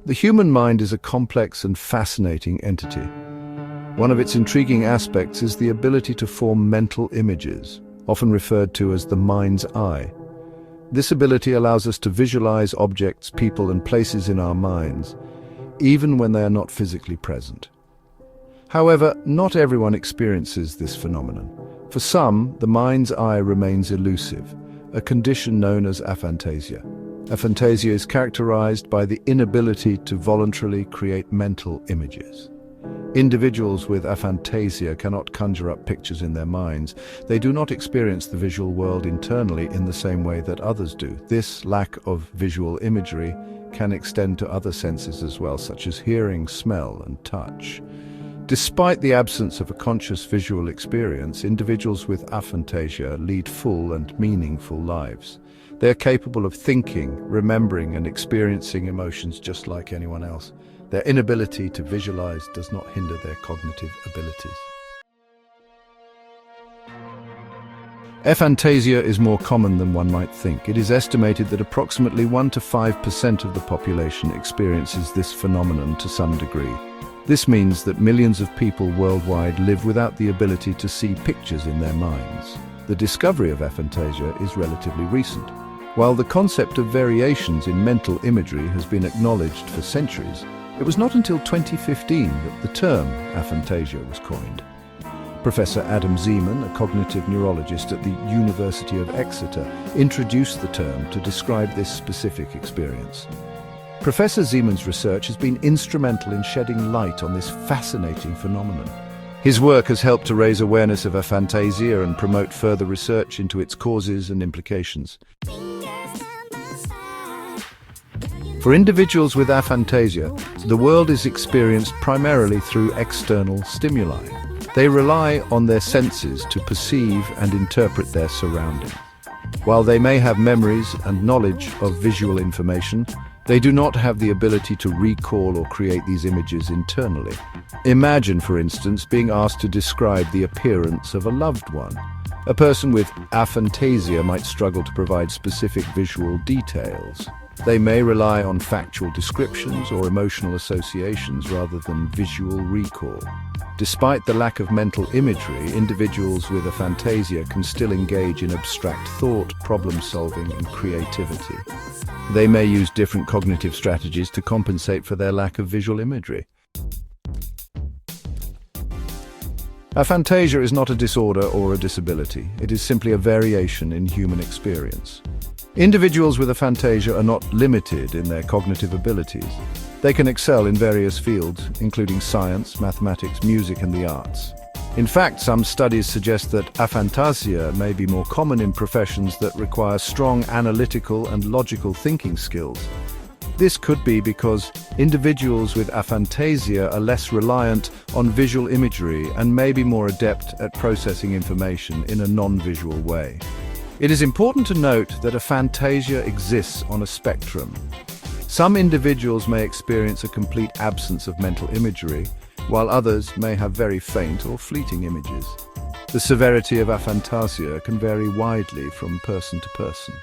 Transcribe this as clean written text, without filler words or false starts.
The human mind is a complex and fascinating entity. One of its intriguing aspects is the ability to form mental images, often referred to as the mind's eye. This ability allows us to visualize objects, people, and places in our minds, even when they are not physically present. However, not everyone experiences this phenomenon. For some, the mind's eye remains elusive, a condition known as aphantasia. Aphantasia is characterized by the inability to voluntarily create mental images. Individuals with aphantasia cannot conjure up pictures in their minds. They do not experience the visual world internally in the same way that others do. This lack of visual imagery can extend to other senses as well, such as hearing, smell, and touch. Despite the absence of a conscious visual experience, individuals with aphantasia lead full and meaningful lives. They are capable of thinking, remembering, and experiencing emotions just like anyone else. Their inability to visualize does not hinder their cognitive abilities. Aphantasia is more common than one might think. It is estimated that approximately 1 to 5% of the population experiences this phenomenon to some degree. This means that millions of people worldwide live without the ability to see pictures in their minds. The discovery of aphantasia is relatively recent. While the concept of variations in mental imagery has been acknowledged for centuries, it was not until 2015 that the term aphantasia was coined. Professor Adam Zeman, a cognitive neurologist at the University of Exeter, introduced the term to describe this specific experience. Professor Zeman's research has been instrumental in shedding light on this fascinating phenomenon. His work has helped to raise awareness of aphantasia and promote further research into its causes and implications. For individuals with aphantasia, the world is experienced primarily through external stimuli. They rely on their senses to perceive and interpret their surroundings. While they may have memories and knowledge of visual information, they do not have the ability to recall or create these images internally. Imagine, for instance, being asked to describe the appearance of a loved one. A person with aphantasia might struggle to provide specific visual details. They may rely on factual descriptions or emotional associations rather than visual recall. Despite the lack of mental imagery, individuals with aphantasia can still engage in abstract thought, problem-solving, and creativity. They may use different cognitive strategies to compensate for their lack of visual imagery. Aphantasia is not a disorder or a disability. It is simply a variation in human experience. Individuals with aphantasia are not limited in their cognitive abilities. They can excel in various fields, including science, mathematics, music, and the arts. In fact, some studies suggest that aphantasia may be more common in professions that require strong analytical and logical thinking skills. This could be because individuals with aphantasia are less reliant on visual imagery and may be more adept at processing information in a non-visual way. It is important to note that aphantasia exists on a spectrum. Some individuals may experience a complete absence of mental imagery, while others may have very faint or fleeting images. The severity of aphantasia can vary widely from person to person.